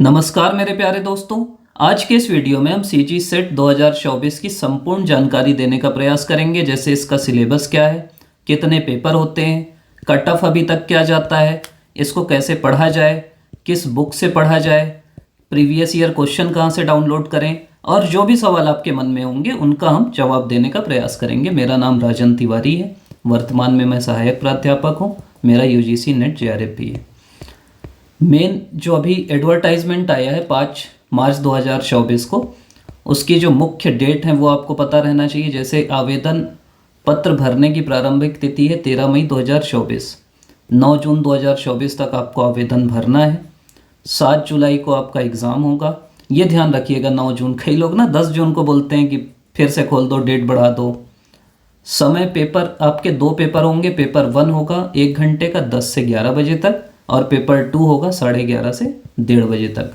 नमस्कार मेरे प्यारे दोस्तों। आज के इस वीडियो में हम सीजी सेट 2024 की संपूर्ण जानकारी देने का प्रयास करेंगे। जैसे इसका सिलेबस क्या है, कितने पेपर होते हैं, कट ऑफ अभी तक क्या जाता है, इसको कैसे पढ़ा जाए, किस बुक से पढ़ा जाए, प्रीवियस ईयर क्वेश्चन कहाँ से डाउनलोड करें और जो भी सवाल आपके मन में होंगे उनका हम जवाब देने का प्रयास करेंगे। मेरा नाम राजन तिवारी है। वर्तमान में मैं सहायक प्राध्यापक हूँ। मेरा यूजीसी नेट जेआरएफ भी है। मेन जो अभी एडवर्टाइजमेंट आया है 5 मार्च 2024 को, उसकी जो मुख्य डेट है वो आपको पता रहना चाहिए। जैसे आवेदन पत्र भरने की प्रारंभिक तिथि है 13 मई 2024। 9 जून 2024 तक आपको आवेदन भरना है। 7 जुलाई को आपका एग्ज़ाम होगा। ये ध्यान रखिएगा 9 जून। कई लोग ना 10 जून को बोलते हैं कि फिर से खोल दो, डेट बढ़ा दो। समय पेपर आपके 2 पेपर होंगे। पेपर 1 होगा 1 घंटे का 10 से 11 बजे तक और पेपर 2 होगा 11:30 से 1:30 बजे तक।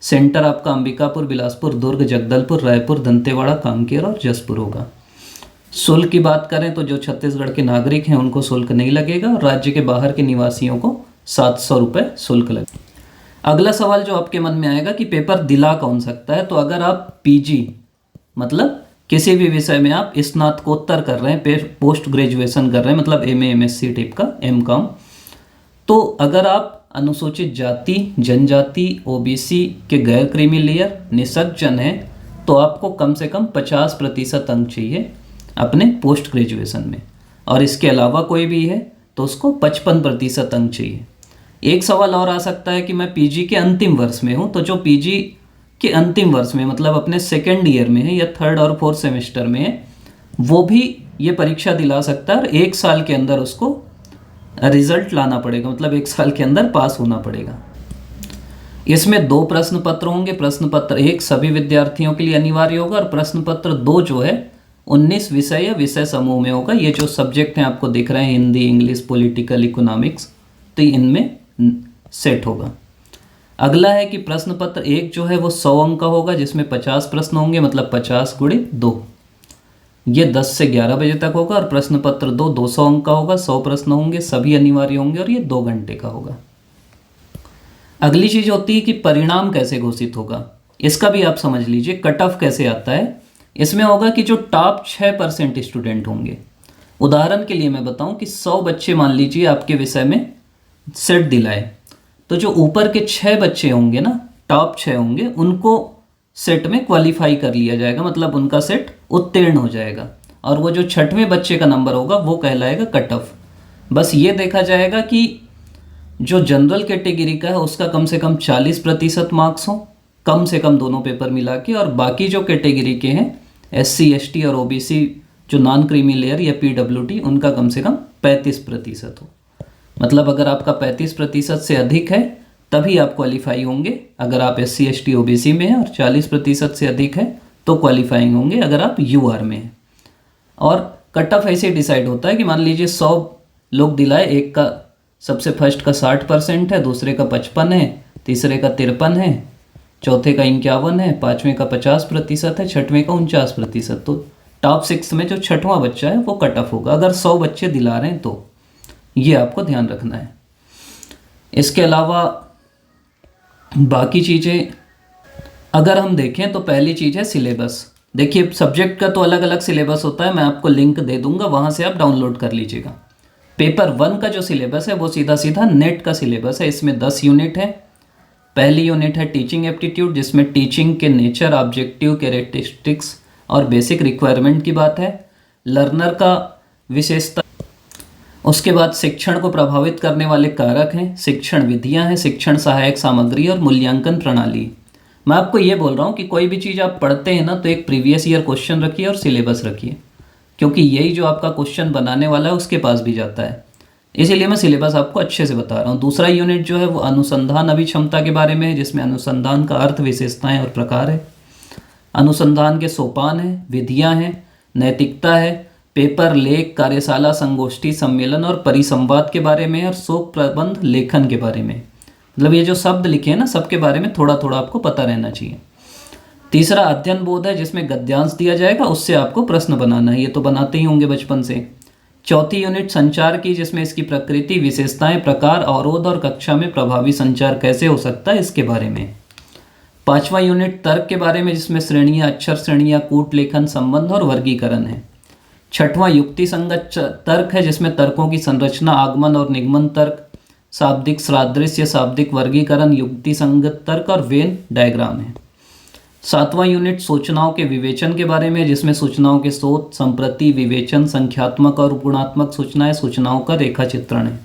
सेंटर आपका अंबिकापुर, बिलासपुर, दुर्ग, जगदलपुर, रायपुर, दंतेवाड़ा, कांकेर और जसपुर होगा। शुल्क की बात करें तो जो छत्तीसगढ़ के नागरिक हैं उनको शुल्क नहीं लगेगा और राज्य के बाहर के निवासियों को 700 रुपये शुल्क लगेगा। अगला सवाल जो आपके मन में आएगा कि पेपर दिला कौन सकता है, तो अगर आप पीजी मतलब किसी भी विषय में आप स्नातकोत्तर कर रहे हैं, पोस्ट ग्रेजुएशन कर रहे हैं, मतलब एमए एमएससी टाइप का एमकॉम, तो अगर आप अनुसूचित जाति, जनजाति, ओबीसी के गैर क्रीमी लेयर निःशक्त जन हैं तो आपको कम से कम 50% अंक चाहिए अपने पोस्ट ग्रेजुएशन में। और इसके अलावा कोई भी है तो उसको 55% अंक चाहिए। एक सवाल और आ सकता है कि मैं पीजी के अंतिम वर्ष में हूँ, तो जो पीजी के अंतिम वर्ष में मतलब अपने सेकेंड ईयर में है या 3rd और 4th सेमेस्टर में है, वो भी ये परीक्षा दिला सकता है और 1 साल के अंदर उसको रिजल्ट लाना पड़ेगा, मतलब 1 साल के अंदर पास होना पड़ेगा। इसमें 2 प्रश्न पत्र होंगे। प्रश्न पत्र 1 सभी विद्यार्थियों के लिए अनिवार्य होगा और प्रश्न पत्र 2 जो है 19 विषय या विषय समूह में होगा। ये जो सब्जेक्ट हैं आपको दिख रहे हैं, हिंदी, इंग्लिश, पॉलिटिकल, इकोनॉमिक्स, तो इनमें सेट होगा। अगला है कि प्रश्न पत्र 1 जो है वो 100 अंक का होगा, जिसमें 50 प्रश्न होंगे, मतलब 50 × 2। ये 10 से 11 बजे तक होगा। और प्रश्न पत्र 2 200 अंक का होगा, 100 प्रश्न होंगे, सभी अनिवार्य होंगे और ये 2 घंटे का होगा। अगली चीज होती है कि परिणाम कैसे घोषित होगा, इसका भी आप समझ लीजिए। कट ऑफ कैसे आता है, इसमें होगा कि जो टॉप 6% स्टूडेंट होंगे, उदाहरण के लिए मैं बताऊं कि 100 बच्चे मान लीजिए आपके विषय में सेट दिलाए, तो जो ऊपर के 6 बच्चे होंगे ना, टॉप 6 होंगे, उनको सेट में क्वालिफाई कर लिया जाएगा, मतलब उनका सेट उत्तीर्ण हो जाएगा। और वो जो 6वें बच्चे का नंबर होगा वो कहलाएगा कट ऑफ। बस ये देखा जाएगा कि जो जनरल कैटेगरी का है उसका कम से कम 40% मार्क्स हो, कम से कम दोनों पेपर मिला के, और बाकी जो कैटेगरी के हैं SC ST और OBC जो नॉन क्रीमी लेयर या PWD, उनका कम से कम 35% हो। मतलब अगर आपका 35% से अधिक है तभी आप क्वालिफाई होंगे अगर आप SC ST OBC में हैं, और 40% से अधिक है तो क्वालिफाइंग होंगे अगर आप UR में हैं। और कट ऑफ ऐसे डिसाइड होता है कि मान लीजिए 100 लोग दिलाए, एक का सबसे फर्स्ट का 60% है, दूसरे का 55 है, तीसरे का 53 है, चौथे का 51 है, 5वें का 50% है, 6वें का 49%। तो टॉप 6 में जो 6वां बच्चा है वो कट ऑफ होगा अगर 100 बच्चे दिला रहे हैं तो। ये आपको ध्यान रखना है। इसके अलावा बाकी चीज़ें अगर हम देखें तो पहली चीज़ है सिलेबस। देखिए सब्जेक्ट का तो अलग अलग सिलेबस होता है, मैं आपको लिंक दे दूंगा, वहाँ से आप डाउनलोड कर लीजिएगा। पेपर 1 का जो सिलेबस है वो सीधा सीधा नेट का सिलेबस है। इसमें 10 यूनिट है। पहली यूनिट है टीचिंग एप्टीट्यूड, जिसमें टीचिंग के नेचर, ऑब्जेक्टिव, कैरेक्टरिस्टिक्स और बेसिक रिक्वायरमेंट की बात है। लर्नर का विशेषता, उसके बाद शिक्षण को प्रभावित करने वाले कारक हैं, शिक्षण विधियां हैं, शिक्षण सहायक सामग्री और मूल्यांकन प्रणाली। मैं आपको ये बोल रहा हूँ कि कोई भी चीज़ आप पढ़ते हैं ना तो एक प्रीवियस ईयर क्वेश्चन रखिए और सिलेबस रखिए, क्योंकि यही जो आपका क्वेश्चन बनाने वाला है उसके पास भी जाता है। इसीलिए मैं सिलेबस आपको अच्छे से बता रहा हूँ। दूसरा यूनिट जो है वो अनुसंधान अभिक्षमता के बारे में है, जिसमें अनुसंधान का अर्थ, विशेषताएँ और प्रकार है, अनुसंधान के सोपान हैं, विधियाँ हैं, नैतिकता है, पेपर, लेख, कार्यशाला, संगोष्ठी, सम्मेलन और परिसंवाद के बारे में, और शोध प्रबंध लेखन के बारे में। मतलब ये जो शब्द लिखे हैं ना, सबके बारे में थोड़ा थोड़ा आपको पता रहना चाहिए। तीसरा अध्ययन बोध है, जिसमें गद्यांश दिया जाएगा, उससे आपको प्रश्न बनाना है, ये तो बनाते ही होंगे बचपन से। चौथी यूनिट संचार की, जिसमें इसकी प्रकृति, विशेषताएं, प्रकार, अवरोध और कक्षा में प्रभावी संचार कैसे हो सकता है इसके बारे में। 5वां यूनिट तर्क के बारे में, जिसमें श्रेणियाँ, अक्षर श्रेणियाँ, कूट, लेखन, संबंध और वर्गीकरण है। 6वां युक्ति संगत तर्क है, जिसमें तर्कों की संरचना, आगमन और निगमन तर्क, शाब्दिक सादृश्य, शाब्दिक वर्गीकरण, युक्ति संगत तर्क और वेन डायग्राम है। 7वां यूनिट सूचनाओं के विवेचन के बारे में, जिसमें सूचनाओं के स्रोत, संप्रति, विवेचन, संख्यात्मक और गुणात्मक सूचनाएं, सूचनाओं का रेखा चित्रण है।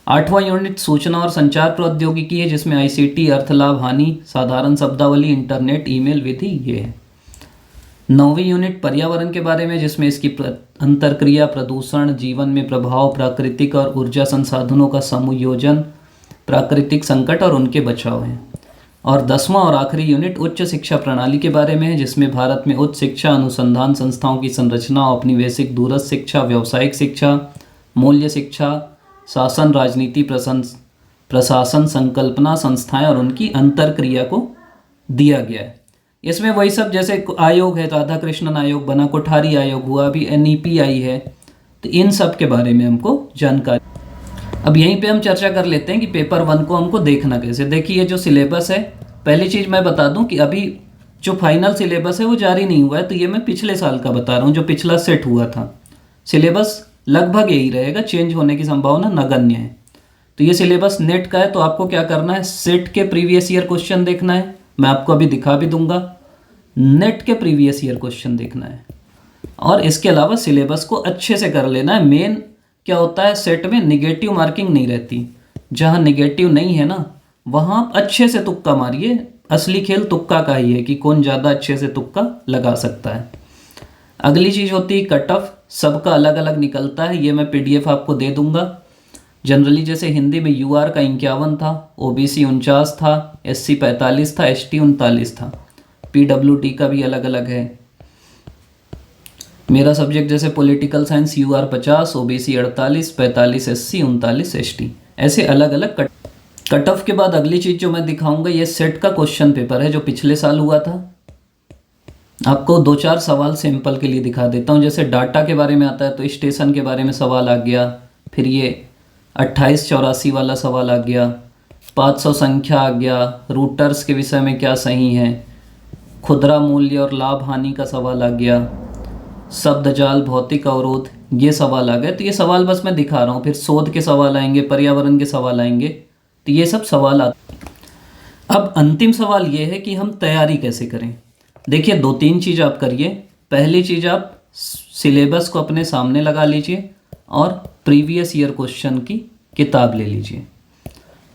8वां यूनिट सूचना और संचार प्रौद्योगिकी है, जिसमें आईसीटी, अर्थ, लाभ, हानि, साधारण शब्दावली, इंटरनेट, ईमेल विधि ये है। 9वीं यूनिट पर्यावरण के बारे में, जिसमें इसकी अंतरक्रिया, प्रदूषण, जीवन में प्रभाव, प्राकृतिक और ऊर्जा संसाधनों का समयोजन, प्राकृतिक संकट और उनके बचाव हैं। और 10वां और आखिरी यूनिट उच्च शिक्षा प्रणाली के बारे में है, जिसमें भारत में उच्च शिक्षा अनुसंधान संस्थाओं की संरचना, औपनिवेशिक दूरस्थ शिक्षा, व्यावसायिक शिक्षा, मूल्य शिक्षा, शासन, राजनीति, प्रशासन, संकल्पना, संस्थाएं और उनकी अंतरक्रिया को दिया गया है। इसमें वही सब, जैसे आयोग है, राधा कृष्णन आयोग बना, कोठारी आयोग हुआ, अभी NEP आई है, तो इन सब के बारे में हमको जानकारी। अब यहीं पे हम चर्चा कर लेते हैं कि पेपर 1 को हमको देखना कैसे। देखिए जो सिलेबस है, पहली चीज़ मैं बता दूं कि अभी जो फाइनल सिलेबस है वो जारी नहीं हुआ है, तो ये मैं पिछले साल का बता रहा हूँ, जो पिछला सेट हुआ था। सिलेबस लगभग यही रहेगा, चेंज होने की संभावना नगण्य है। तो ये सिलेबस नेट का है, तो आपको क्या करना है, सेट के प्रीवियस ईयर क्वेश्चन देखना है, मैं आपको अभी दिखा भी दूंगा। नेट के प्रीवियस ईयर क्वेश्चन देखना है और इसके अलावा सिलेबस को अच्छे से कर लेना है। मेन क्या होता है, सेट में निगेटिव मार्किंग नहीं रहती, जहाँ निगेटिव नहीं है ना वहाँ आप अच्छे से तुक्का मारिए। असली खेल तुक्का का ही है कि कौन ज़्यादा अच्छे से तुक्का लगा सकता है। अगली चीज़ होती है कट ऑफ, सबका अलग अलग निकलता है, ये मैं PDF आपको दे दूंगा। जनरली जैसे हिंदी में UR का 51 था, OBC 49 था, SC 45 था, ST 39 था, PWD का भी अलग अलग है। मेरा सब्जेक्ट जैसे political science UR 50, OBC 48, 45 SC, 39 ST, ऐसे अलग अलग कट ऑफ के बाद अगली चीज़ जो मैं दिखाऊंगा ये सेट का क्वेश्चन पेपर है जो पिछले साल हुआ था। आपको 2-4 सवाल सैंपल के लिए दिखा देता हूँ। जैसे डाटा के बारे में आता है तो स्टेशन के बारे में सवाल आ गया, फिर ये 2884 वाला सवाल आ गया, 500 संख्या आ गया, रूटर्स के विषय में क्या सही है, खुदरा मूल्य और लाभ हानि का सवाल आ गया, शब्द जाल, भौतिक अवरोध, ये सवाल आ गए। तो ये सवाल बस मैं दिखा रहा हूँ, फिर शोध के सवाल आएंगे, पर्यावरण के सवाल आएंगे, तो ये सब सवाल आते। अब अंतिम सवाल ये है कि हम तैयारी कैसे करें। देखिए 2-3 चीज़ आप करिए। पहली चीज़ आप सिलेबस को अपने सामने लगा लीजिए और प्रीवियस ईयर क्वेश्चन की किताब ले लीजिए।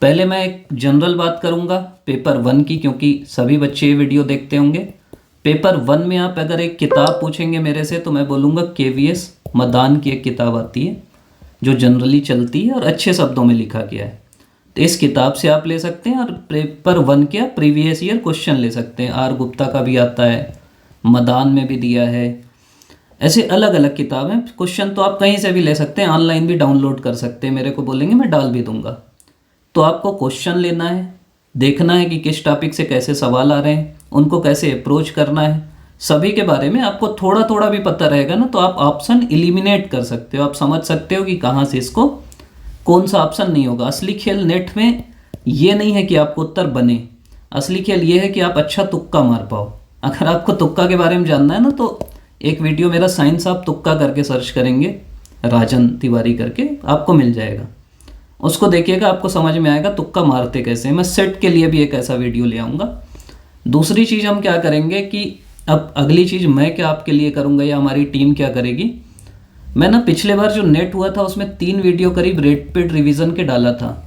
पहले मैं एक जनरल बात करूँगा पेपर 1 की, क्योंकि सभी बच्चे ये वीडियो देखते होंगे। पेपर 1 में आप अगर एक किताब पूछेंगे मेरे से तो मैं बोलूँगा KVS मदान की एक किताब आती है जो जनरली चलती है और अच्छे शब्दों में लिखा गया है, तो इस किताब से आप ले सकते हैं। और पेपर 1 के आप प्रीवियस ईयर क्वेश्चन ले सकते हैं। R गुप्ता का भी आता है, मदान में भी दिया है, ऐसे अलग अलग किताबें। क्वेश्चन तो आप कहीं से भी ले सकते हैं, ऑनलाइन भी डाउनलोड कर सकते हैं, मेरे को बोलेंगे मैं डाल भी दूंगा। तो आपको क्वेश्चन लेना है, देखना है कि किस टॉपिक से कैसे सवाल आ रहे हैं, उनको कैसे अप्रोच करना है, सभी के बारे में आपको थोड़ा थोड़ा भी पता रहेगा ना, तो आप ऑप्शन एलिमिनेट कर सकते हो। आप समझ सकते हो कि कहाँ से इसको कौन सा ऑप्शन नहीं होगा। असली खेल नेट में ये नहीं है कि आपको उत्तर बने, असली खेल ये है कि आप अच्छा तुक्का मार पाओ। अगर आपको तुक्का के बारे में जानना है ना तो एक वीडियो मेरा साइंस आप तुक्का करके सर्च करेंगे, राजन तिवारी करके, आपको मिल जाएगा, उसको देखिएगा, आपको समझ में आएगा तुक्का मारते कैसे। मैं सेट के लिए भी एक ऐसा वीडियो ले आऊँगा। दूसरी चीज़ हम क्या करेंगे कि अब अगली चीज़ मैं क्या आपके लिए करूँगा या हमारी टीम क्या करेगी। मैं ना पिछले बार जो नेट हुआ था उसमें 3 वीडियो करीब रैपिड रिवीजन के डाला था,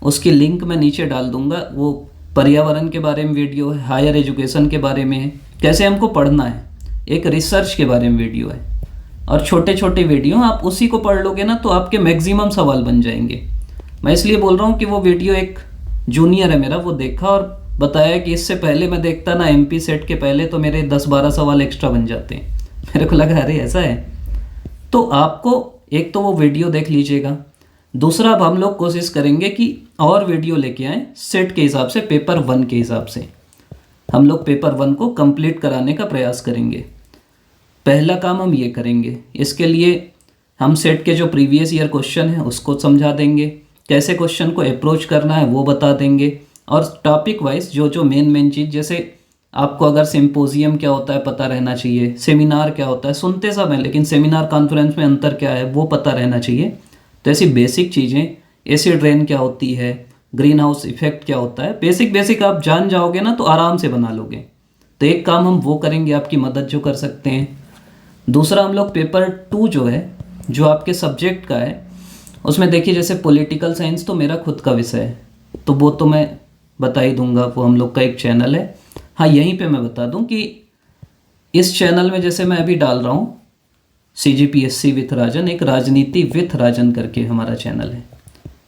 उसकी लिंक मैं नीचे डाल दूंगा। वो पर्यावरण के बारे में वीडियो है, हायर एजुकेशन के बारे में है, कैसे हमको पढ़ना है, एक रिसर्च के बारे में वीडियो है, और छोटे छोटे वीडियो आप उसी को पढ़ लोगे ना तो आपके मैक्सिमम सवाल बन जाएंगे। मैं इसलिए बोल रहा हूँ कि वो वीडियो एक जूनियर है मेरा, वो देखा और बताया कि इससे पहले मैं देखता ना MP सेट के पहले तो मेरे 10-12 सवाल एक्स्ट्रा बन जाते हैं। मेरे को लगा अरे ऐसा है। तो आपको एक तो वो वीडियो देख लीजिएगा, दूसरा अब हम लोग कोशिश करेंगे कि और वीडियो लेके आएँ सेट के हिसाब से, पेपर 1 के हिसाब से हम लोग पेपर 1 को कंप्लीट कराने का प्रयास करेंगे। पहला काम हम ये करेंगे, इसके लिए हम सेट के जो प्रीवियस ईयर क्वेश्चन है उसको समझा देंगे, कैसे क्वेश्चन को अप्रोच करना है वो बता देंगे, और टॉपिक वाइज जो जो मेन चीज़, जैसे आपको अगर सिम्पोजियम क्या होता है पता रहना चाहिए, सेमिनार क्या होता है, सुनते सब हैं लेकिन सेमिनार कॉन्फ्रेंस में अंतर क्या है वो पता रहना चाहिए। तो ऐसी बेसिक चीज़ें, एसिड रेन क्या होती है, ग्रीन हाउस इफेक्ट क्या होता है, बेसिक आप जान जाओगे ना तो आराम से बना लोगे। तो एक काम हम वो करेंगे आपकी मदद जो कर सकते हैं। दूसरा, हम लोग पेपर 2 जो है, जो आपके सब्जेक्ट का है, उसमें देखिए जैसे पॉलिटिकल साइंस तो मेरा खुद का विषय है, तो वो तो मैं बता ही दूंगा, वो हम लोग का एक चैनल है। हाँ, यहीं पे मैं बता दूं कि इस चैनल में जैसे मैं अभी डाल रहा हूँ CGPSC विथ राजन, एक राजनीति विथ राजन करके हमारा चैनल है,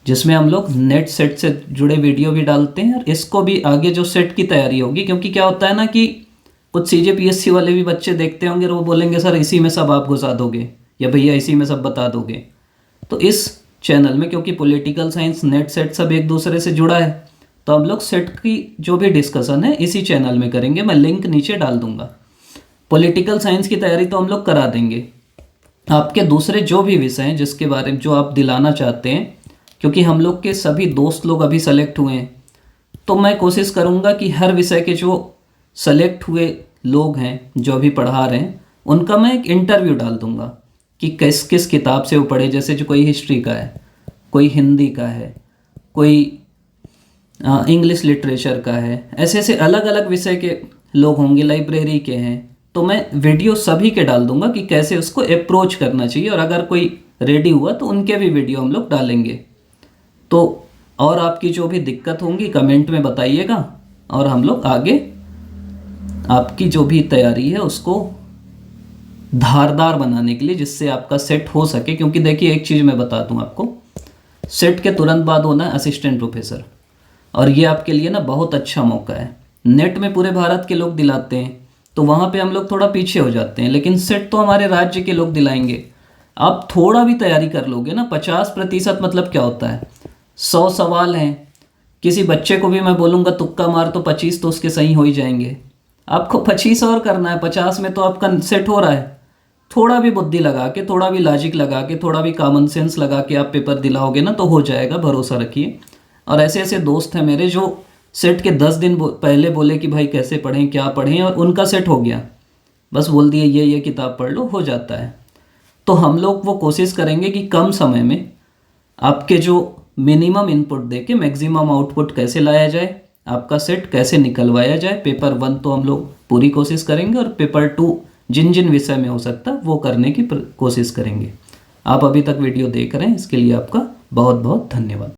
जिसमें हम लोग नेट सेट से जुड़े वीडियो भी डालते हैं, और इसको भी आगे जो सेट की तैयारी होगी, क्योंकि क्या होता है ना कि कुछ CGPSC वाले भी बच्चे देखते होंगे और वो बोलेंगे सर इसी में सब आप घुसा दोगे, या भैया इसी में सब बता दोगे। तो इस चैनल में क्योंकि पॉलिटिकल साइंस, नेट सेट सब एक दूसरे से जुड़ा है, तो हम लोग सेट की जो भी डिस्कशन है इसी चैनल में करेंगे। मैं लिंक नीचे डाल दूंगा। पॉलिटिकल साइंस की तैयारी तो हम लोग करा देंगे, आपके दूसरे जो भी विषय हैं जिसके बारे में जो आप दिलाना चाहते हैं, क्योंकि हम लोग के सभी दोस्त लोग अभी सेलेक्ट हुए हैं, तो मैं कोशिश करूंगा कि हर विषय के जो सेलेक्ट हुए लोग हैं जो अभी पढ़ा रहे हैं, उनका मैं एक इंटरव्यू डाल दूंगा कि किस किस किताब से वो पढ़े। जैसे जो कोई हिस्ट्री का है, कोई हिंदी का है, कोई इंग्लिश लिटरेचर का है, ऐसे ऐसे अलग अलग विषय के लोग होंगे, लाइब्रेरी के हैं, तो मैं वीडियो सभी के डाल दूंगा कि कैसे उसको अप्रोच करना चाहिए। और अगर कोई रेडी हुआ तो उनके भी वीडियो हम लोग डालेंगे। तो और आपकी जो भी दिक्कत होंगी कमेंट में बताइएगा, और हम लोग आगे आपकी जो भी तैयारी है उसको धारदार बनाने के लिए, जिससे आपका सेट हो सके। क्योंकि देखिए एक चीज़ मैं बता दूं आपको, सेट के तुरंत बाद होना है असिस्टेंट प्रोफेसर, और ये आपके लिए ना बहुत अच्छा मौका है। नेट में पूरे भारत के लोग दिलाते हैं, तो वहाँ पे हम लोग थोड़ा पीछे हो जाते हैं, लेकिन सेट तो हमारे राज्य के लोग दिलाएंगे। आप थोड़ा भी तैयारी कर लोगे ना, 50% मतलब क्या होता है, 100 सवाल हैं, किसी बच्चे को भी मैं बोलूँगा तुक्का मार तो 25 तो उसके सही हो ही जाएंगे। आपको 25 और करना है, 50 में तो आपका सेट हो रहा है। थोड़ा भी बुद्धि लगा के, थोड़ा भी लॉजिक लगा के, थोड़ा भी कॉमन सेंस लगा के आप पेपर दिलाओगे ना तो हो जाएगा, भरोसा रखिए। और ऐसे ऐसे दोस्त हैं मेरे जो सेट के 10 दिन पहले बोले कि भाई कैसे पढ़ें, क्या पढ़ें, और उनका सेट हो गया, बस बोल दिए ये किताब पढ़ लो, हो जाता है। तो हम लोग वो कोशिश करेंगे कि कम समय में आपके जो मिनिमम इनपुट दे के मैक्सिमम आउटपुट कैसे लाया जाए, आपका सेट कैसे निकलवाया जाए। पेपर 1 तो हम लोग पूरी कोशिश करेंगे, और पेपर 2 जिन जिन विषय में हो सकता है वो करने की कोशिश करेंगे। आप अभी तक वीडियो देख रहे हैं, इसके लिए आपका बहुत बहुत धन्यवाद।